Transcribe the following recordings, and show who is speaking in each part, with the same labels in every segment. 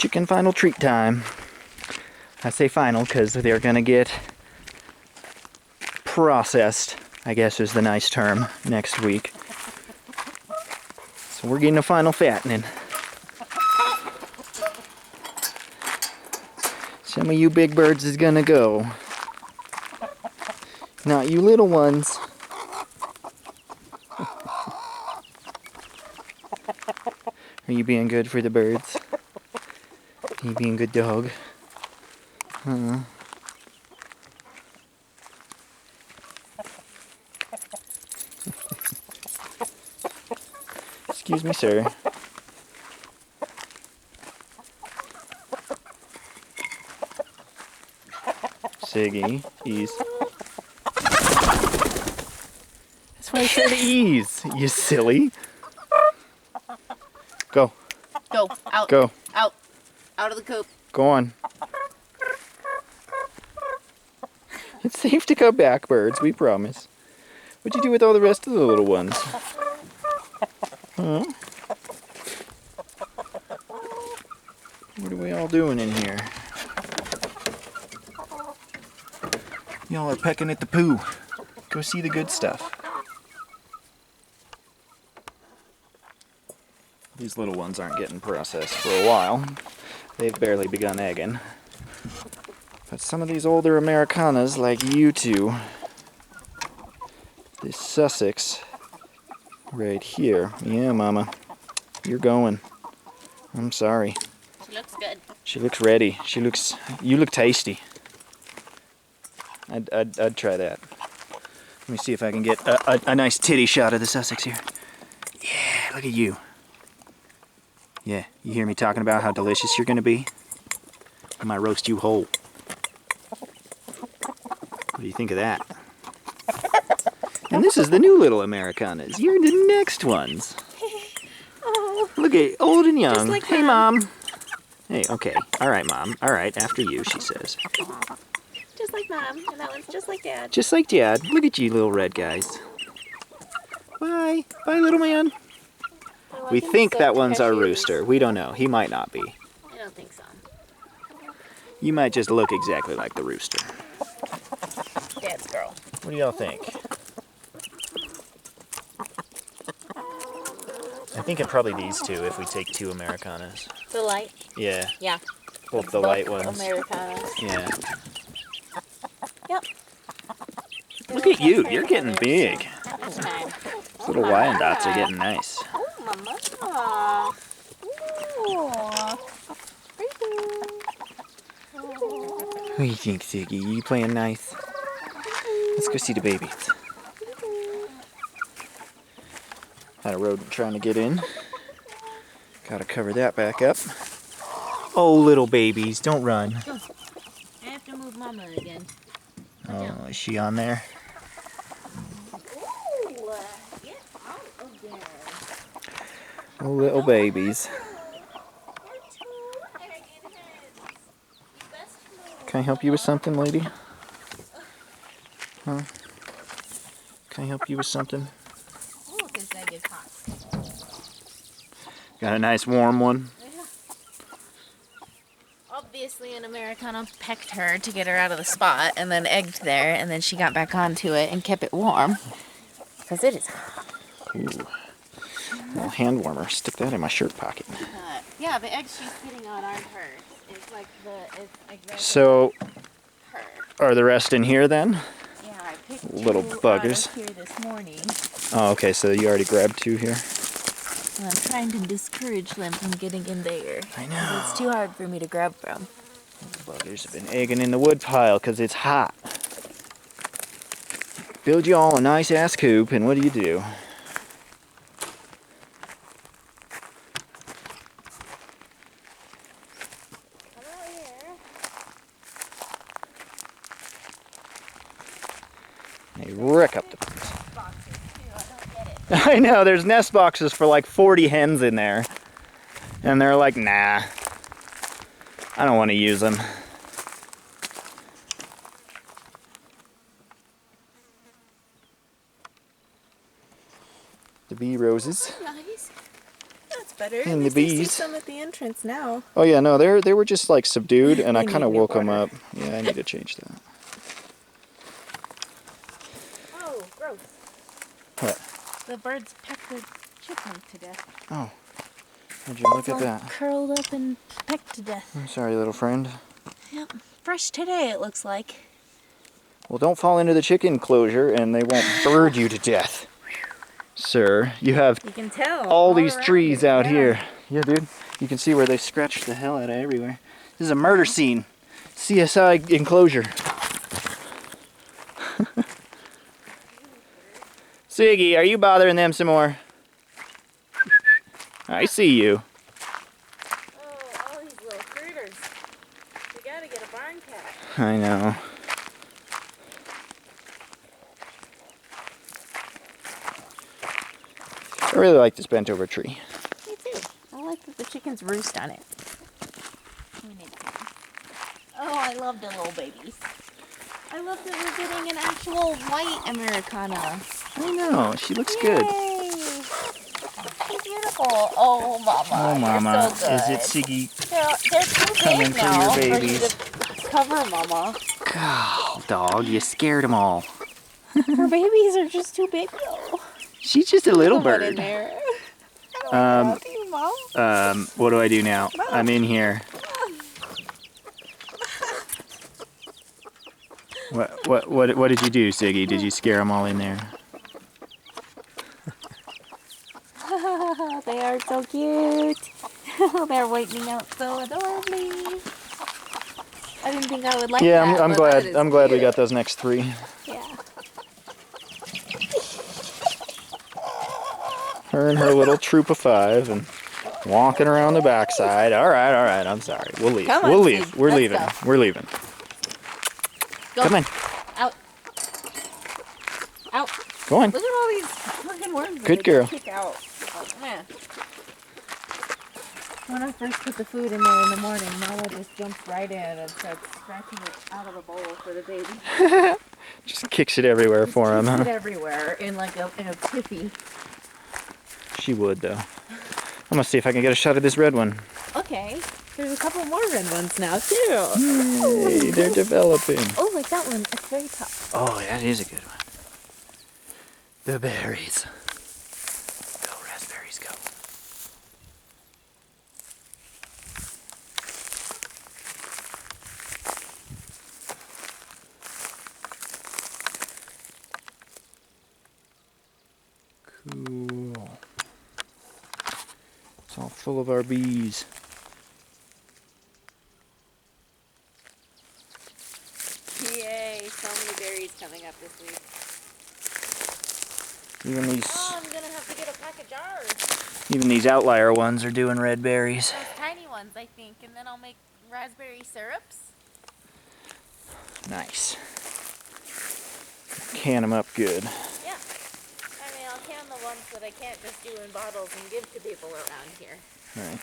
Speaker 1: chicken final treat time. I say final because they're gonna get processed, I guess is the nice term, next week. So we're getting a final fattening. Some of you big birds is gonna go. Not you little ones. Are you being good for the birds? Are you being a good dog? Excuse me, sir. Siggy, ease. That's why I said ease, you silly. Go.
Speaker 2: Go. Out.
Speaker 1: Go.
Speaker 2: Out. Out of the coop.
Speaker 1: Go on. It's safe to come back, birds, we promise. What'd you do with all the rest of the little ones? Huh? What are we all doing in here? Y'all are pecking at the poo. Go see the good stuff. These little ones aren't getting processed for a while. They've barely begun egging. But some of these older Americanas, like you two, this Sussex right here. Yeah, Mama, you're going. I'm sorry.
Speaker 2: She looks good.
Speaker 1: She looks ready. You look tasty. I'd try that. Let me see if I can get a nice titty shot of the Sussex here. Yeah, look at you. Yeah, you hear me talking about how delicious you're gonna be? I might roast you whole. What do you think of that? And this is the new little Americanas. You're the next ones.
Speaker 2: Oh.
Speaker 1: Look at old and young.
Speaker 2: Just like
Speaker 1: Hey,
Speaker 2: Mom.
Speaker 1: Mom. Hey, okay. All right, Mom. All right, after you, she says.
Speaker 2: Just like Mom, and that one's just like Dad.
Speaker 1: Just like Dad. Look at you little red guys. Bye. Bye, little man.
Speaker 2: Oh,
Speaker 1: We think
Speaker 2: so
Speaker 1: that one's our
Speaker 2: precious.
Speaker 1: rooster. We don't know. He might not be.
Speaker 2: I don't think so.
Speaker 1: You might just look exactly like the rooster.
Speaker 2: Dad's girl.
Speaker 1: What do y'all think? I think it probably these two if we take two Americanas.
Speaker 2: The light?
Speaker 1: Yeah,
Speaker 2: Yeah.
Speaker 1: both the light ones.
Speaker 2: Americanas.
Speaker 1: Yeah.
Speaker 2: Yep.
Speaker 1: Look at you. You're getting big.
Speaker 2: This time.
Speaker 1: These little Wyandottes are getting nice.
Speaker 2: Oh, Mama. Ooh.
Speaker 1: What do you think, Siggy? You playing nice? Let's go see the babies. Had a rodent trying to get in. Gotta cover that back up. Oh, little babies, don't run.
Speaker 2: I have to move Mama again.
Speaker 1: Oh, is she on there?
Speaker 2: Ooh, get out of there.
Speaker 1: Oh, little babies. Can I help you with something, lady? Huh? Can I help you with something?
Speaker 2: Oh, this egg is hot.
Speaker 1: Got a nice warm one.
Speaker 2: Obviously, an Americana pecked her to get her out of the spot and then egged there, and then she got back onto it and kept it warm. Because it is hot.
Speaker 1: Ooh. Little hand warmer. Stick that in my shirt pocket.
Speaker 2: Yeah, the eggs she's sitting on aren't hers. It's like exactly
Speaker 1: So,
Speaker 2: her.
Speaker 1: are the rest in here then?
Speaker 2: Yeah, I picked
Speaker 1: Little
Speaker 2: two
Speaker 1: buggers.
Speaker 2: out of here this morning.
Speaker 1: Oh, okay, so you already grabbed two here?
Speaker 2: And I'm trying to discourage them from getting in there.
Speaker 1: I know.
Speaker 2: It's too hard for me to grab from.
Speaker 1: The buggers have been egging in the wood pile because it's hot. Build you all a nice ass coop, and what do? They wreck up the place. I know, there's nest boxes for like 40 hens in there. And they're like, nah, I don't want to use them. The bee roses.
Speaker 2: Nice. That's better.
Speaker 1: And
Speaker 2: At
Speaker 1: the
Speaker 2: least I see
Speaker 1: bees.
Speaker 2: some at the entrance now.
Speaker 1: Oh yeah, no, they were just like subdued, and I
Speaker 2: They
Speaker 1: kind of
Speaker 2: need new
Speaker 1: woke them
Speaker 2: water.
Speaker 1: up. Yeah, I need to change that.
Speaker 2: Oh, gross.
Speaker 1: What?
Speaker 2: The birds pecked the chicken to death.
Speaker 1: Oh, would you look
Speaker 2: It's
Speaker 1: at
Speaker 2: all
Speaker 1: that?
Speaker 2: curled up and pecked to death.
Speaker 1: I'm sorry, little friend.
Speaker 2: Yep. Fresh today, it looks like.
Speaker 1: Well, don't fall into the chicken enclosure, and they won't bird you to death. Sir, you have
Speaker 2: You can tell.
Speaker 1: all these
Speaker 2: around
Speaker 1: trees
Speaker 2: it,
Speaker 1: out
Speaker 2: yeah.
Speaker 1: here. Yeah, dude. You can see where they scratched the hell out of everywhere. This is a murder scene. CSI enclosure. Siggy, are you bothering them some more? I see you.
Speaker 2: Oh, all these little critters. We gotta get a barn cat.
Speaker 1: I know. I really like this bent over tree.
Speaker 2: Me too. I like that the chickens roost on it. Oh, I love the little babies. I love that we're getting an actual white Americana.
Speaker 1: I know, she looks good.
Speaker 2: Yay! She's beautiful. Oh, Mama.
Speaker 1: Oh, Mama.
Speaker 2: You're so good.
Speaker 1: Is it Siggy
Speaker 2: They're too
Speaker 1: coming
Speaker 2: big
Speaker 1: for
Speaker 2: now
Speaker 1: your
Speaker 2: for you
Speaker 1: babies?
Speaker 2: to cover, Mama.
Speaker 1: Oh, dog, you scared them all.
Speaker 2: Her babies are just too big, though.
Speaker 1: She's just a little
Speaker 2: Put 'em in
Speaker 1: bird.
Speaker 2: there. I don't want you, Mom.
Speaker 1: What do I do now?
Speaker 2: Mom.
Speaker 1: I'm in here. What did you do, Siggy? Did you scare them all in there?
Speaker 2: They are so cute. They're whitening out so adorably. I didn't think I would like
Speaker 1: Yeah,
Speaker 2: that.
Speaker 1: I'm
Speaker 2: but
Speaker 1: glad.
Speaker 2: that is
Speaker 1: I'm glad we
Speaker 2: cute.
Speaker 1: got those next 3.
Speaker 2: Yeah.
Speaker 1: Her and her little troop of 5, and walking around the backside. All right. I'm sorry. We'll leave.
Speaker 2: Come on,
Speaker 1: We'll leave.
Speaker 2: Sig.
Speaker 1: We're
Speaker 2: Let's
Speaker 1: leaving.
Speaker 2: go.
Speaker 1: We're leaving.
Speaker 2: Go.
Speaker 1: Come on.
Speaker 2: Out. Out.
Speaker 1: Go on.
Speaker 2: Look at all these fucking worms. that
Speaker 1: Good
Speaker 2: they
Speaker 1: girl.
Speaker 2: Kick out. Oh, man. When I first put the food in there in the morning, Mama just jumps right in and starts scratching it out of the bowl for the baby.
Speaker 1: Just kicks it everywhere for him,
Speaker 2: Kicks it
Speaker 1: huh?
Speaker 2: everywhere in like a tiffy.
Speaker 1: She would, though. I'm gonna see if I can get a shot of this red one.
Speaker 2: Okay. There's a couple more red ones now too.
Speaker 1: Hey, they're developing.
Speaker 2: Oh, like that one. It's very tough.
Speaker 1: Oh, that is a good one. The berries. Go, raspberries, go. Cool. It's all full of our bees.
Speaker 2: Yay, so many berries coming up this week.
Speaker 1: Even these,
Speaker 2: Oh, I'm gonna have to get a pack of jars.
Speaker 1: even these outlier ones are doing red berries.
Speaker 2: Those tiny ones, I think, and then I'll make raspberry syrups.
Speaker 1: Nice. Can them up good.
Speaker 2: Yeah. I mean, I'll can the ones that I can't just do in bottles and give to people around here.
Speaker 1: Right.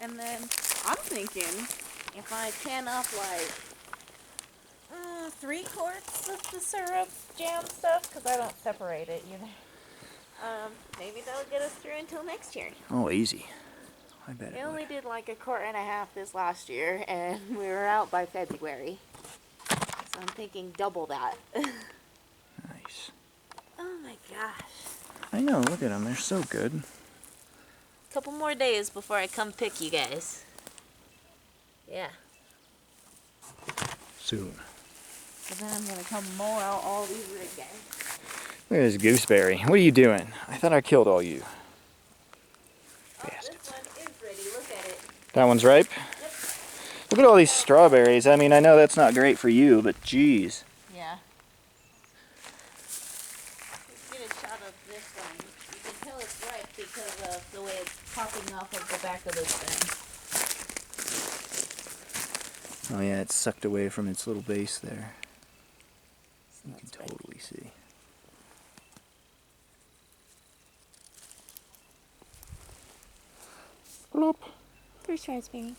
Speaker 2: And then I'm thinking if I can up like 3 quarts of the syrup jam stuff, because I don't separate it either. Maybe that'll get us through until next year.
Speaker 1: Oh, easy. I bet
Speaker 2: I
Speaker 1: it
Speaker 2: only
Speaker 1: would.
Speaker 2: did like 1.5 quarts this last year, and we were out by February. So I'm thinking double that.
Speaker 1: Nice.
Speaker 2: Oh my gosh.
Speaker 1: I know, look at them. They're so good.
Speaker 2: Couple more days before I come pick you guys. Yeah.
Speaker 1: Soon.
Speaker 2: So then I'm gonna come mow out all these red guys.
Speaker 1: Look at this gooseberry. What are you doing? I thought I killed all you.
Speaker 2: Oh,
Speaker 1: Bastards.
Speaker 2: this one is ready. Look at it.
Speaker 1: That one's ripe?
Speaker 2: Yep.
Speaker 1: Look at all these strawberries. I mean, I know that's not great for you, but geez.
Speaker 2: Yeah. Let's get a shot of this one. You can tell it's ripe because of the way it's popping off of the back of this thing.
Speaker 1: Oh yeah, it's sucked away from its little base there. You can
Speaker 2: That's right.
Speaker 1: totally see. Bloop.
Speaker 2: There's raspberry.